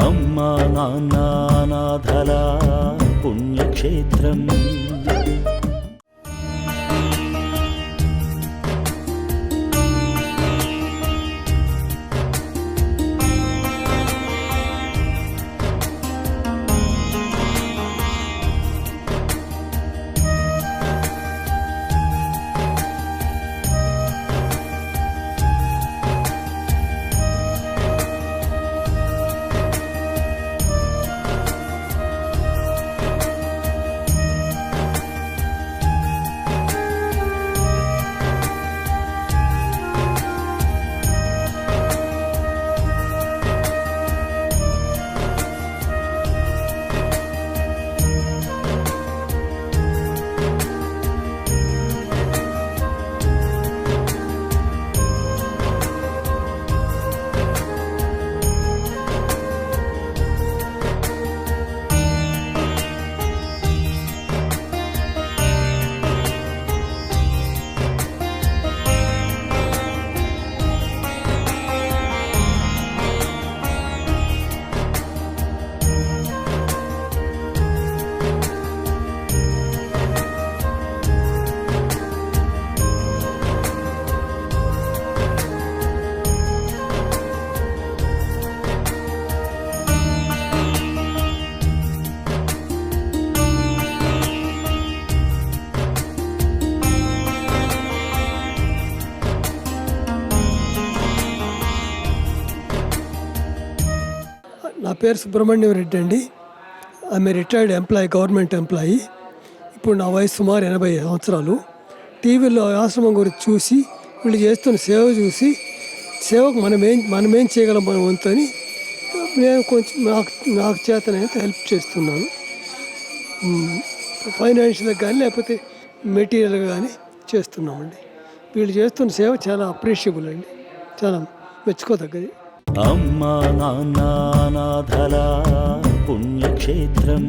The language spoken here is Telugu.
అమ్మా నాన్న అనాథల పుణ్యక్షేత్రం. నా పేరు సుబ్రహ్మణ్యం రెడ్డి అండి. ఆమె రిటైర్డ్ ఎంప్లాయీ, గవర్నమెంట్ ఎంప్లాయీ. ఇప్పుడు నా వయసు సుమారు 80 సంవత్సరాలు. టీవీలో ఆశ్రమం గురించి చూసి, వీళ్ళు చేస్తున్న సేవ చూసి, సేవకు మనమేం చేయగలం మన వంతు అని నేను కొంచెం నాకు చేతనైతే హెల్ప్ చేస్తున్నాను. ఫైనాన్షియల్గా కానీ లేకపోతే మెటీరియల్గా కానీ చేస్తున్నామండి. వీళ్ళు చేస్తున్న సేవ చాలా అప్రిషియబుల్ అండి, చాలా మెచ్చుకోదగ్గది. అమ్మా నాన్న అనాథల పుణ్యక్షేత్రం.